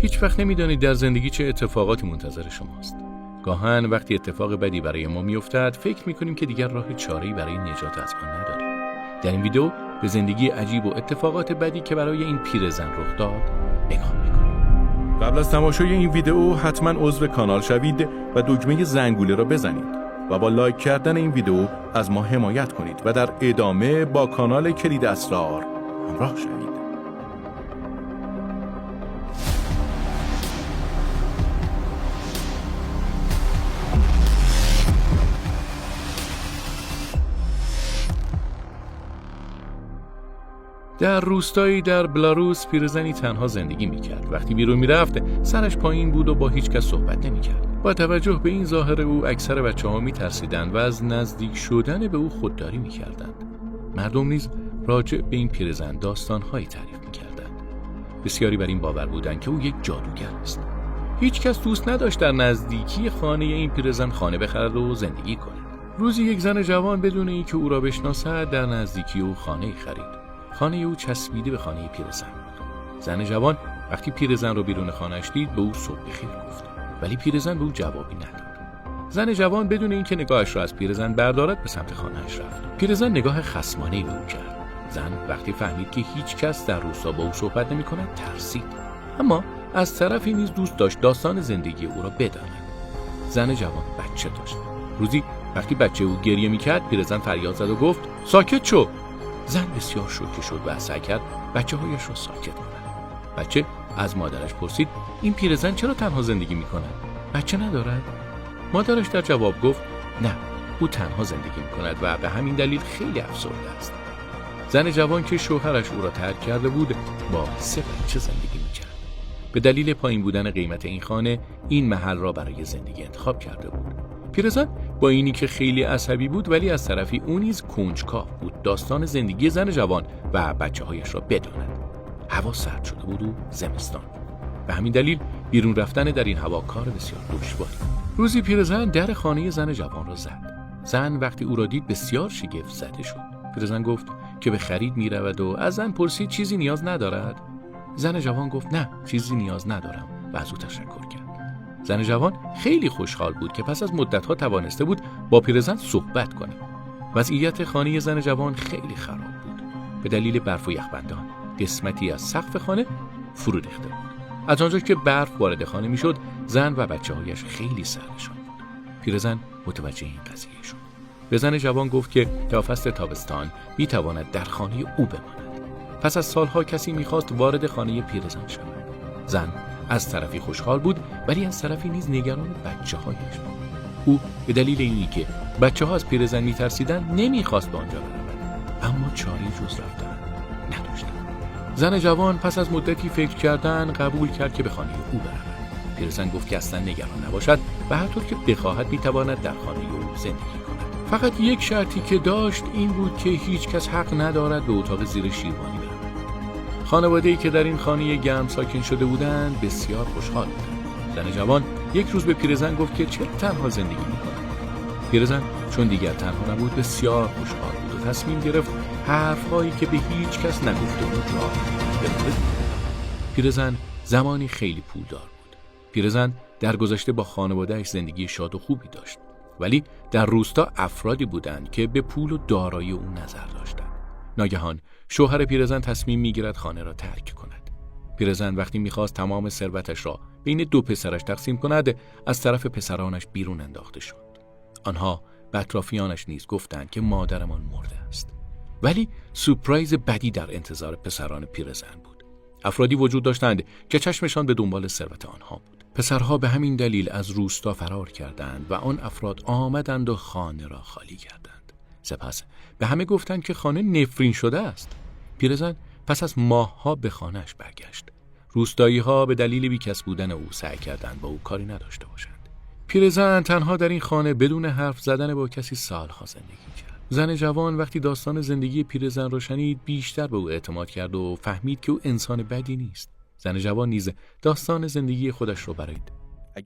هیچ وقت نمیدانید در زندگی چه اتفاقاتی منتظر شماست. گاهن وقتی اتفاق بدی برای ما میافتد فکر میکنیم که دیگر راه چاره‌ای برای نجات از آن نداریم. در این ویدیو به زندگی عجیب و اتفاقات بدی که برای این پیرزن رخ داد نگاه میکنیم. قبل از تماشای این ویدیو حتما عضو کانال شوید و دکمه زنگوله را بزنید و با لایک کردن این ویدیو از ما حمایت کنید و در ادامه با کانال کلید اسرار همراه شوید. در روستایی در بلاروس پیرزنی تنها زندگی میکرد. وقتی بیرون میرفت سرش پایین بود و با هیچ کس صحبت نمیکرد. با توجه به این ظاهر او اکثر بچه‌ها میترسیدند و از نزدیک شدن به او خودداری میکردند. مردم نیز راجع به این پیرزن داستان‌هایی تعریف میکردند. بسیاری بر این باور بودند که او یک جادوگر است. هیچ کس دوست نداشت در نزدیکی خانه این پیرزن خانه بخرد و زندگی کند. روزی یک زن جوان بدون اینکه او را بشناسد در نزدیکی او خانه‌ای خرید. خانه او چسبیده به خانه پیرزن بود. زن جوان وقتی پیرزن را بیرون خانه‌اش دید به او صبح بخیر گفت، ولی پیرزن به او جوابی نداد. زن جوان بدون اینکه نگاهش را از پیرزن بردارد به سمت خانه‌اش رفت. پیرزن نگاه خصمانه‌ای به او کرد. زن وقتی فهمید که هیچ کس در روستا با او صحبت نمی‌کند ترسید، اما از طرفی نیز دوست داشت داستان زندگی او را بداند. زن جوان بچه داشت. روزی وقتی بچه او گریه می‌کرد پیرزن فریاد زد و گفت ساکت شو. زن بسیار شوکه شد و سعی کرد بچه‌هایش را ساکت کند. بچه از مادرش پرسید این پیرزن چرا تنها زندگی می‌کند؟ بچه ندارد؟ مادرش در جواب گفت نه، او تنها زندگی می‌کند و به همین دلیل خیلی افسرده است. زن جوان که شوهرش او را ترک کرده بود با 3 بچه زندگی می‌کرد. به دلیل پایین بودن قیمت این خانه این محل را برای زندگی انتخاب کرده بود. پیرزن با اینی که خیلی عصبی بود ولی از طرفی او نیز کنجکاو بود داستان زندگی زن جوان و بچه‌هایش را بداند. هوا سرد شده بود و زمستان. به همین دلیل بیرون رفتن در این هوا کار بسیار دشواری. روزی پیرزن در خانه زن جوان را زد. زن وقتی او را دید بسیار شگفت زده شد. پیرزن گفت که به خرید می‌رود و از زن پرسید چیزی نیاز ندارد. زن جوان گفت نه، چیزی نیاز ندارم و از او تشکر کرد. زن جوان خیلی خوشحال بود که پس از مدت‌ها توانسته بود با پیرزن صحبت کند. وضعیت خانه زن جوان خیلی خراب بود. به دلیل برف و یخبندان قسمتی از سقف خانه فرو ریخته بود. از آنجا که برف وارد خانه میشد زن و بچه‌هایش خیلی سردشان بود. پیرزن متوجه این قضیه شد. به زن جوان گفت که تا فصل تابستان می‌تواند در خانه او بماند. پس از سالها کسی می‌خواست وارد خانه پیرزن شود. زن از طرفی خوشحال بود ولی از طرفی نیز نگران بچه‌هایش بود. او به دلیل اینی که بچه‌ها از پیرزن می‌ترسیدند نمی‌خواست به آنجا برود، اما چاره‌ای جز رفتن نداشت. زن جوان پس از مدتی فکر کردن قبول کرد که به خانه او برود. پیرزن گفت که اصلا نگران نباشد و هر طور که بخواهد می‌تواند در خانه او زندگی کند. فقط یک شرطی که داشت این بود که هیچ کس حق ندارد به اتاق زیر شیروانی برود. خانواده‌ای که در این خانه گرم ساکن شده بودند بسیار خوشحال بودند. زن جوان یک روز به پیرزن گفت که چرا تنها زندگی می‌کند. پیرزن چون دیگر تنها نبود بسیار خوشحال بود و تصمیم گرفت حرف‌هایی که به هیچ کس نگفته بود را بگوید. پیرزن زمانی خیلی پولدار بود. پیرزن در گذشته با خانواده‌اش زندگی شاد و خوبی داشت، ولی در روستا افرادی بودند که به پول و دارایی او نظر داشتند. ناگهان شوهر پیرزن تصمیم می‌گیرد خانه را ترک کند. پیرزن وقتی می‌خواست تمام ثروتش را بین 2 پسرش تقسیم کند، از طرف پسرانش بیرون انداخته شد. آنها به اطرافیانش نیز گفتند که مادرمان مرده است. ولی سورپرایز بدی در انتظار پسران پیرزن بود. افرادی وجود داشتند که چشمشان به دنبال ثروت آنها بود. پسرها به همین دلیل از روستا فرار کردند و آن افراد آمدند و خانه را خالی کردند. سپس به همه گفتند که خانه نفرین شده است. پیرزن پس از ماه‌ها به خانه‌اش برگشت. روستایی‌ها به دلیل بیکس بودن او سعی کردند با او کاری نداشته باشند. پیرزن تنها در این خانه بدون حرف زدن با کسی سالها زندگی کرد. زن جوان وقتی داستان زندگی پیرزن را شنید بیشتر به او اعتماد کرد و فهمید که او انسان بدی نیست. زن جوان نیز داستان زندگی خودش را برای